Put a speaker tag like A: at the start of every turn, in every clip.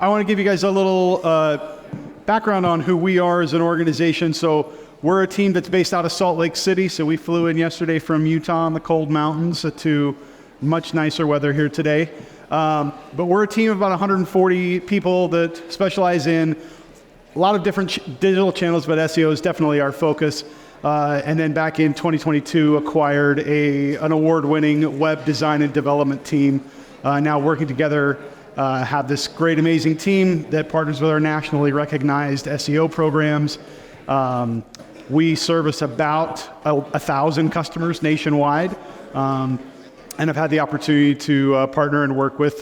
A: I want to give you guys a little background on who we are as an organization. So we're a team that's based out of Salt Lake City. So we flew in yesterday from Utah in the cold mountains to much nicer weather here today. But we're a team of about 140 people that specialize in a lot of different digital channels, but SEO is definitely our focus. And then back in 2022, acquired an award-winning web design and development team. Now working together, have this great, amazing team that partners with our nationally recognized SEO programs. We service about 1,000 customers nationwide, and have had the opportunity to partner and work with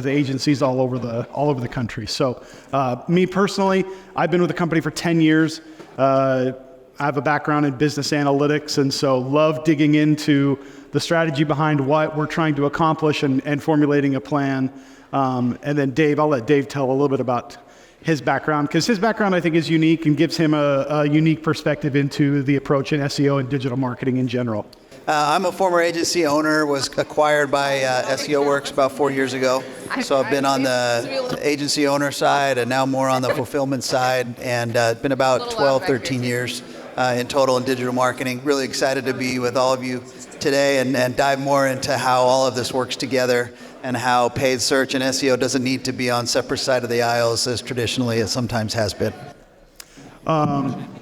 A: agencies all over the country. So, me personally, I've been with the company for 10 years. I have a background in business analytics, and so love digging into the strategy behind what we're trying to accomplish and formulating a plan. And then Dave, I'll let Dave tell a little bit about his background, because his background I think is unique and gives him a unique perspective into the approach in SEO and digital marketing in general.
B: I'm a former agency owner, was acquired by SEOWERKZ about 4 years ago. So I've been on the agency owner side and now more on the fulfillment side, and been about 12, 13 years in total in digital marketing. Really excited to be with all of you today and dive more into how all of this works together and how paid search and SEO doesn't need to be on separate side of the aisles as traditionally it sometimes has been.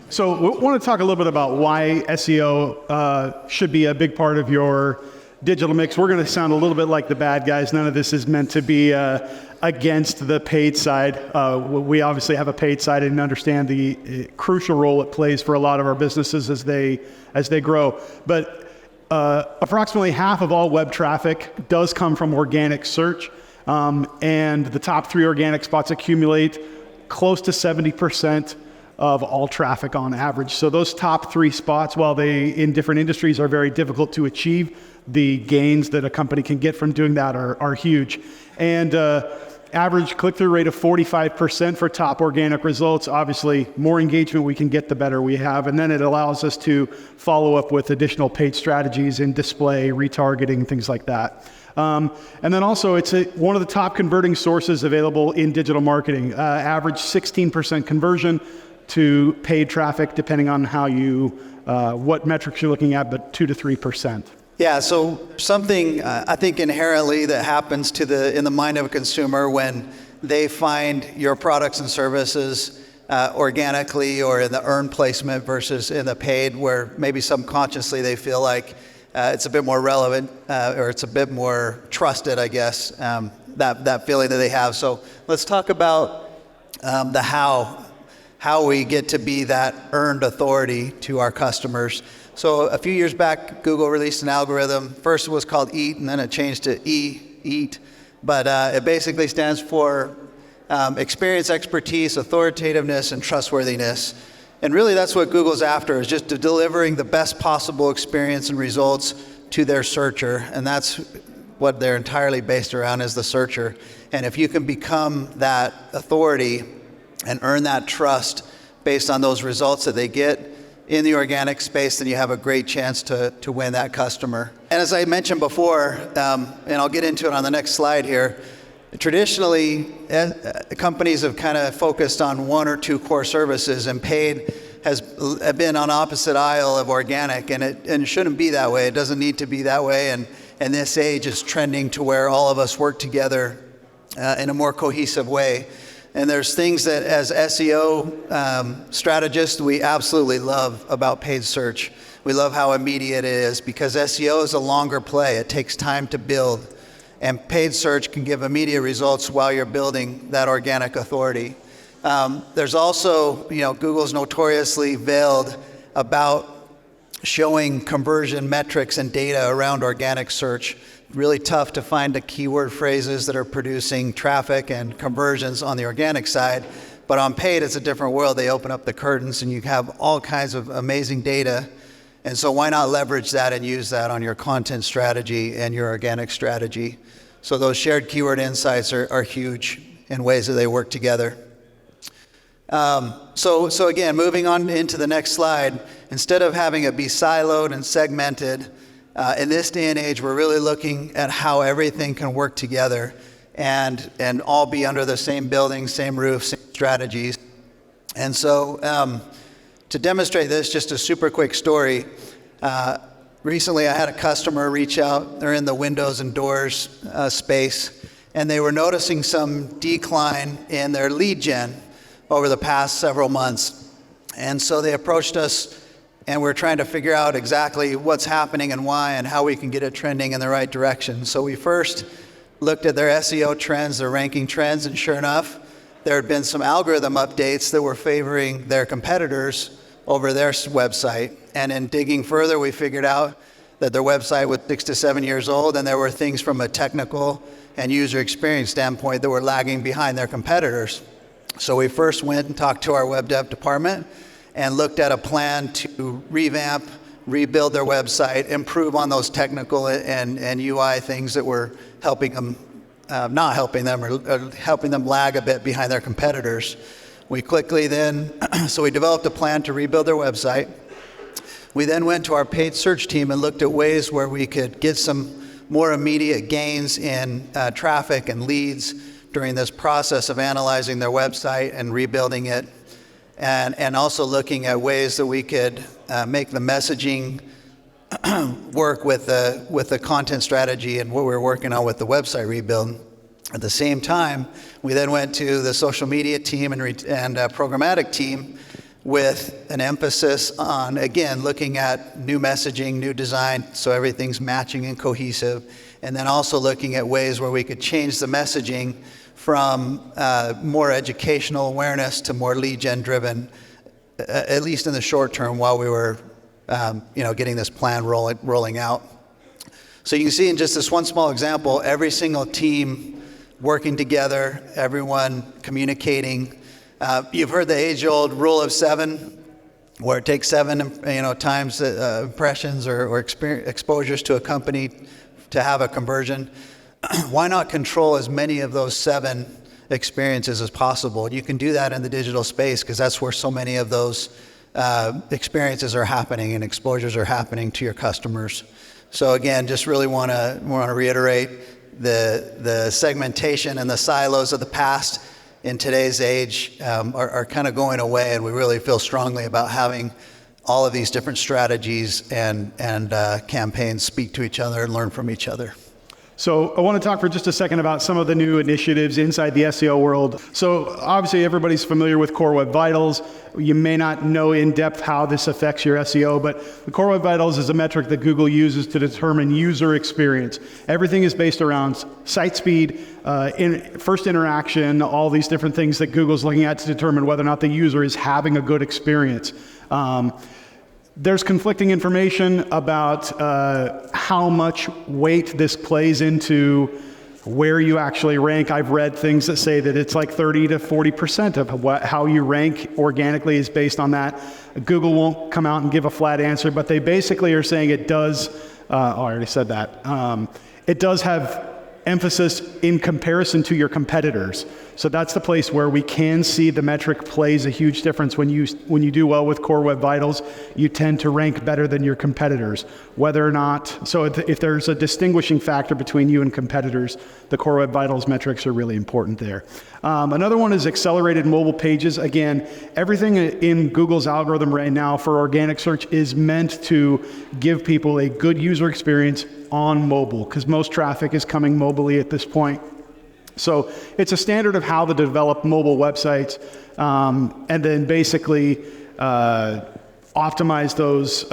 A: So we want to talk a little bit about why SEO should be a big part of your digital mix. We're going to sound a little bit like the bad guys. None of this is meant to be against the paid side. We obviously have a paid side and understand the crucial role it plays for a lot of our businesses as they grow. But approximately half of all web traffic does come from organic search, and the top 3 organic spots accumulate close to 70% of all traffic on average. So those top 3 spots, while they in different industries are very difficult to achieve, the gains that a company can get from doing that are huge. And average click-through rate of 45% for top organic results. Obviously, more engagement we can get, the better we have. And then it allows us to follow up with additional paid strategies in display, retargeting, things like that. And then also, it's one of the top converting sources available in digital marketing. Average 16% conversion to paid traffic, depending on how what metrics you're looking at, but 2 to 3%.
B: Yeah, so something I think inherently that happens in the mind of a consumer when they find your products and services organically or in the earned placement versus in the paid, where maybe subconsciously they feel like it's a bit more relevant or it's a bit more trusted, I guess, that feeling that they have. So let's talk about the how we get to be that earned authority to our customers. So a few years back, Google released an algorithm. First it was called EAT, and then it changed to EAT. But it basically stands for experience, expertise, authoritativeness, and trustworthiness. And really that's what Google's after, is just delivering the best possible experience and results to their searcher. And that's what they're entirely based around, is the searcher. And if you can become that authority and earn that trust based on those results that they get in the organic space, then you have a great chance to win that customer. And as I mentioned before, and I'll get into it on the next slide here, traditionally companies have kind of focused on 1 or 2 core services, and paid has been on opposite aisle of organic, and it shouldn't be that way. It doesn't need to be that way, and this age is trending to where all of us work together in a more cohesive way. And there's things that as SEO strategists, we absolutely love about paid search. We love how immediate it is, because SEO is a longer play. It takes time to build, and paid search can give immediate results while you're building that organic authority. There's also, Google's notoriously veiled about showing conversion metrics and data around organic search. Really tough to find the keyword phrases that are producing traffic and conversions on the organic side. But on paid, it's a different world. They open up the curtains and you have all kinds of amazing data. And so why not leverage that and use that on your content strategy and your organic strategy? So those shared keyword insights are huge in ways that they work together. So again, moving on into the next slide, instead of having it be siloed and segmented, in this day and age, we're really looking at how everything can work together. and all be under the same building, same roof, same strategies. And so to demonstrate this, just a super quick story. Recently, I had a customer reach out. They're in the windows and doors space, and they were noticing some decline in their lead gen over the past several months. And so they approached us, and we're trying to figure out exactly what's happening and why and how we can get it trending in the right direction. So we first looked at their SEO trends, their ranking trends, and sure enough, there had been some algorithm updates that were favoring their competitors over their website. And in digging further, we figured out that their website was 6 to 7 years old, and there were things from a technical and user experience standpoint that were lagging behind their competitors. So we first went and talked to our web dev department and looked at a plan to revamp, rebuild their website, improve on those technical and UI things that were helping them, not helping them, or helping them lag a bit behind their competitors. We quickly then, so we developed a plan to rebuild their website. We then went to our paid search team and looked at ways where we could get some more immediate gains in traffic and leads during this process of analyzing their website and rebuilding it. And also looking at ways that we could make the messaging work with the content strategy and what we were working on with the website rebuild. At the same time, we then went to the social media team and programmatic team with an emphasis on, again, looking at new messaging, new design, so everything's matching and cohesive, and then also looking at ways where we could change the messaging from more educational awareness to more lead gen driven, at least in the short term while we were getting this plan rolling out. So you can see in just this one small example, every single team working together, everyone communicating. You've heard the age-old rule of 7, where it takes 7 times impressions or exposures to a company to have a conversion. Why not control as many of those 7 experiences as possible? You can do that in the digital space because that's where so many of those experiences are happening and exposures are happening to your customers. So again, just really want to reiterate the segmentation and the silos of the past in today's age are kind of going away, and we really feel strongly about having all of these different strategies and campaigns speak to each other and learn from each other.
A: So I want to talk for just a second about some of the new initiatives inside the SEO world. So obviously everybody's familiar with Core Web Vitals. You may not know in depth how this affects your SEO, but the Core Web Vitals is a metric that Google uses to determine user experience. Everything is based around site speed, first interaction, all these different things that Google's looking at to determine whether or not the user is having a good experience. There's conflicting information about how much weight this plays into where you actually rank. I've read things that say that it's like 30 to 40% of how you rank organically is based on that. Google won't come out and give a flat answer, but they basically are saying it does, I already said that, it does have emphasis in comparison to your competitors. So that's the place where we can see the metric plays a huge difference. When you do well with Core Web Vitals, you tend to rank better than your competitors. Whether or not, so if there's a distinguishing factor between you and competitors, the Core Web Vitals metrics are really important there. Another one is accelerated mobile pages. Again, everything in Google's algorithm right now for organic search is meant to give people a good user experience on mobile, because most traffic is coming mobilely at this point. So it's a standard of how to develop mobile websites, and then basically optimize those,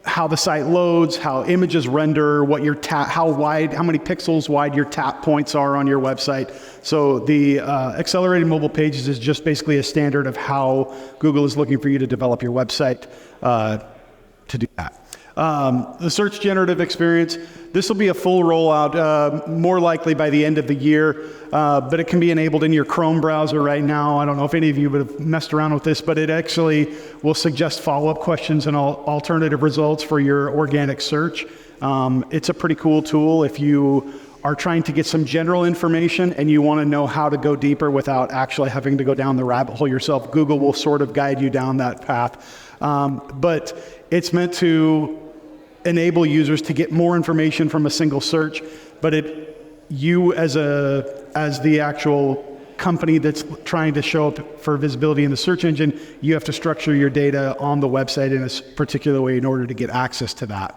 A: how the site loads, how images render, what your how many pixels wide your tap points are on your website. So the accelerated mobile pages is just basically a standard of how Google is looking for you to develop your website to do that. The search generative experience, this will be a full rollout, more likely by the end of the year, but it can be enabled in your Chrome browser right now. I don't know if any of you would have messed around with this, but it actually will suggest follow-up questions and alternative results for your organic search. It's a pretty cool tool if you are trying to get some general information and you want to know how to go deeper without actually having to go down the rabbit hole yourself. Google will sort of guide you down that path. But it's meant to enable users to get more information from a single search, but you as the actual company that's trying to show up for visibility in the search engine, you have to structure your data on the website in a particular way in order to get access to that.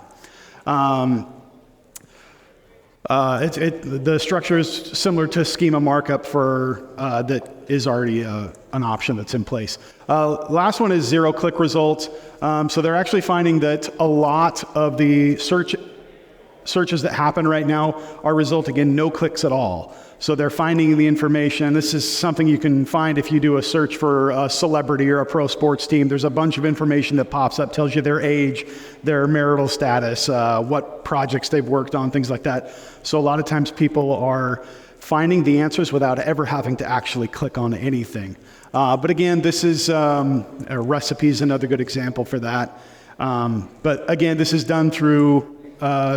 A: The structure is similar to schema markup for that is already an option that's in place. Last one is zero-click results. So they're actually finding that a lot of the searches that happen right now are resulting in no clicks at all. So they're finding the information. This is something you can find if you do a search for a celebrity or a pro sports team. There's a bunch of information that pops up, tells you their age, their marital status, what projects they've worked on, things like that. So a lot of times people are finding the answers without ever having to actually click on anything. But again, this is a recipe is another good example for that. But again, this is done through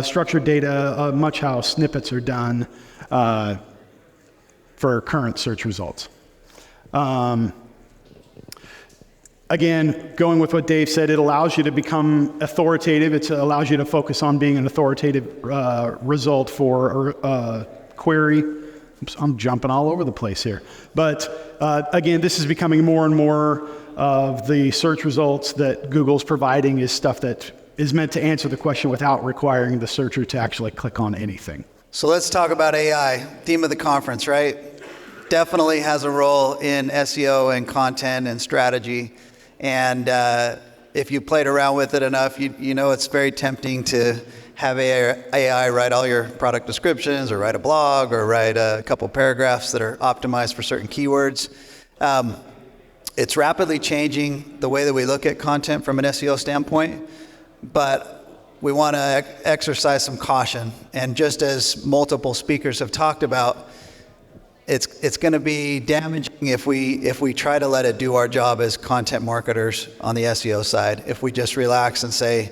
A: structured data, much how snippets are done for current search results. Again, going with what Dave said, it allows you to become authoritative. It allows you to focus on being an authoritative result for a query. Oops, I'm jumping all over the place here. But again, this is becoming more and more of the search results that Google's providing is stuff that is meant to answer the question without requiring the searcher to actually click on anything.
B: So let's talk about AI, theme of the conference, right? Definitely has a role in SEO and content and strategy. And if you played around with it enough, you know it's very tempting to have AI write all your product descriptions or write a blog or write a couple paragraphs that are optimized for certain keywords. It's rapidly changing the way that we look at content from an SEO standpoint, but we want to exercise some caution. And just as multiple speakers have talked about, it's going to be damaging if we try to let it do our job as content marketers on the SEO side. If we just relax and say,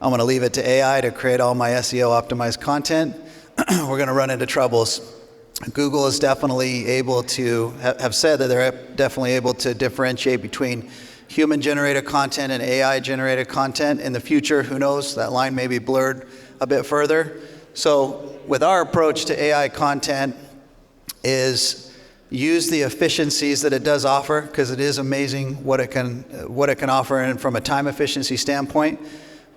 B: I'm going to leave it to AI to create all my SEO optimized content, we're going to run into troubles. Google is definitely able to, have said that they're definitely able to differentiate between human-generated content and AI-generated content. In the future, who knows, that line may be blurred a bit further. So with our approach to AI content is use the efficiencies that it does offer, because it is amazing what it can offer and from a time efficiency standpoint,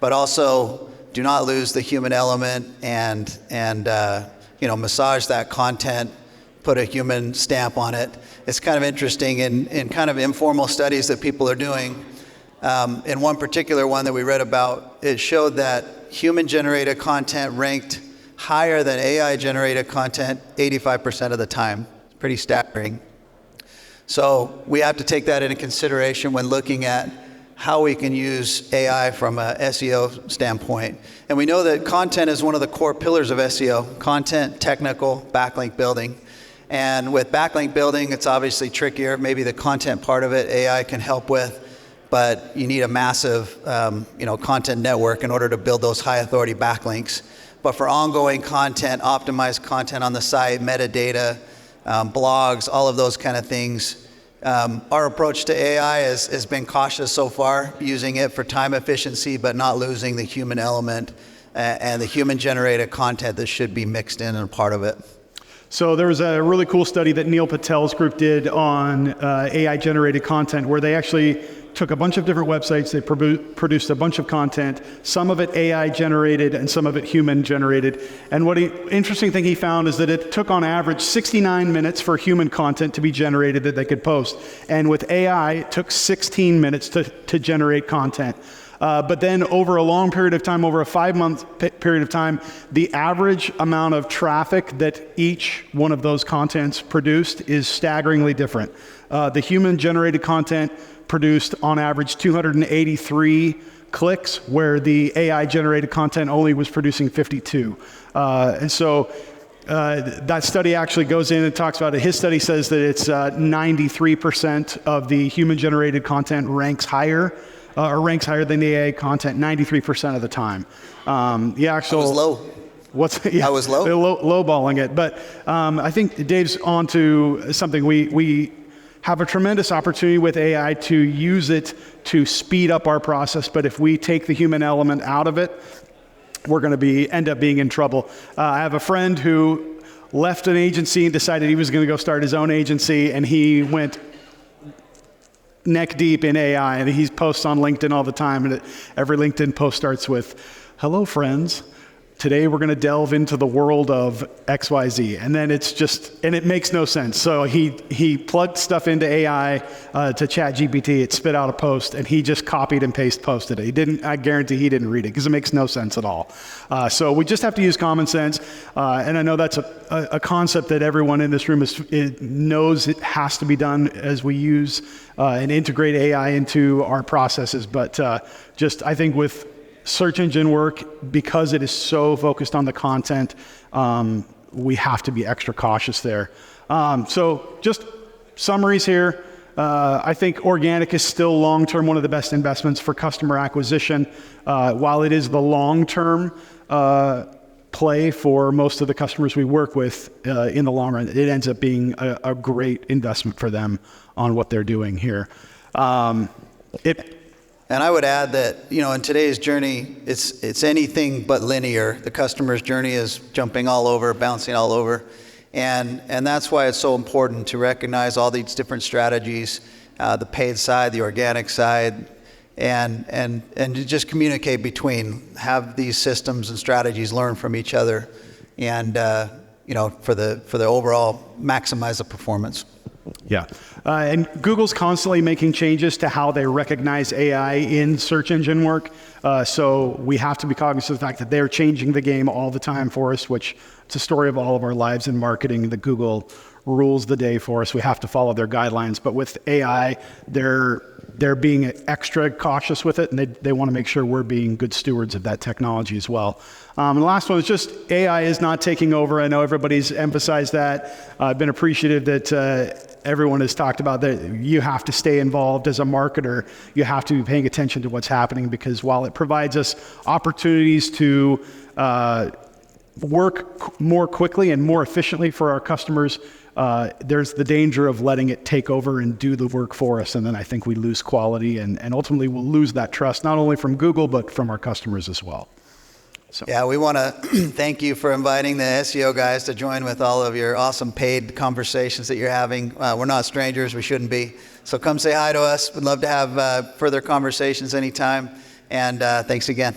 B: but also do not lose the human element and massage that content, put a human stamp on it. It's kind of interesting in kind of informal studies that people are doing. In one particular one that we read about, it showed that human-generated content ranked higher than AI-generated content 85% of the time. It's pretty staggering. So we have to take that into consideration when looking at how we can use AI from a SEO standpoint. And we know that content is one of the core pillars of SEO, content, technical, backlink building. And with backlink building, it's obviously trickier. Maybe the content part of it, AI can help with, but you need a massive content network in order to build those high authority backlinks. But for ongoing content, optimized content on the site, metadata, blogs, all of those kind of things, our approach to AI has been cautious so far, using it for time efficiency, but not losing the human element and the human-generated content that should be mixed in and part of it.
A: So there was a really cool study that Neil Patel's group did on AI-generated content, where they actually took a bunch of different websites, they produced a bunch of content, some of it AI-generated and some of it human-generated. And interesting thing he found is that it took on average 69 minutes for human content to be generated that they could post. And with AI, it took 16 minutes to generate content. But then over a long period of time, over a 5-month period of time, the average amount of traffic that each one of those contents produced is staggeringly different. The human-generated content produced on average 283 clicks, where the AI-generated content only was producing 52. And so that study actually goes in and talks about it. His study says that it's 93% of the human-generated content ranks higher than the AI content 93% of the time. The actual
B: I was low. I was low.
A: Lowballing it, but I think Dave's onto something. We have a tremendous opportunity with AI to use it to speed up our process, but if we take the human element out of it, we're going to end up being in trouble. I have a friend who left an agency and decided he was going to go start his own agency, and he went neck deep in AI, and he posts on LinkedIn all the time, and every LinkedIn post starts with, "Hello, friends. Today we're going to delve into the world of XYZ." And then it's just, and it makes no sense. So he plugged stuff into AI, to ChatGPT, it spit out a post, and he just copied and posted it. I guarantee he didn't read it, because it makes no sense at all. So we just have to use common sense. And I know that's a concept that everyone in this room knows it has to be done as we use and integrate AI into our processes. But I think with search engine work, because it is so focused on the content, we have to be extra cautious there. So just summaries here. I think organic is still long-term one of the best investments for customer acquisition. While it is the long-term play for most of the customers we work with, in the long run, it ends up being a great investment for them on what they're doing here.
B: And I would add that, in today's journey, it's anything but linear. The customer's journey is jumping all over, bouncing all over. And that's why it's so important to recognize all these different strategies, the paid side, the organic side, and to just communicate between, have these systems and strategies learn from each other, and for the overall maximize the performance.
A: Yeah. And Google's constantly making changes to how they recognize AI in search engine work. So we have to be cognizant of the fact that they're changing the game all the time for us, which it's a story of all of our lives in marketing, that Google rules the day for us. We have to follow their guidelines. But with AI, they're being extra cautious with it, and they want to make sure we're being good stewards of that technology as well. And the last one is just AI is not taking over. I know everybody's emphasized that. I've been appreciative that everyone has talked about that you have to stay involved as a marketer. You have to be paying attention to what's happening, because while it provides us opportunities to work more quickly and more efficiently for our customers, there's the danger of letting it take over and do the work for us. And then I think we lose quality, and ultimately we'll lose that trust, not only from Google, but from our customers as well. So.
B: Yeah, we want to thank you for inviting the SEO guys to join with all of your awesome paid conversations that you're having. We're not strangers, we shouldn't be. So come say hi to us. We'd love to have further conversations anytime. And thanks again.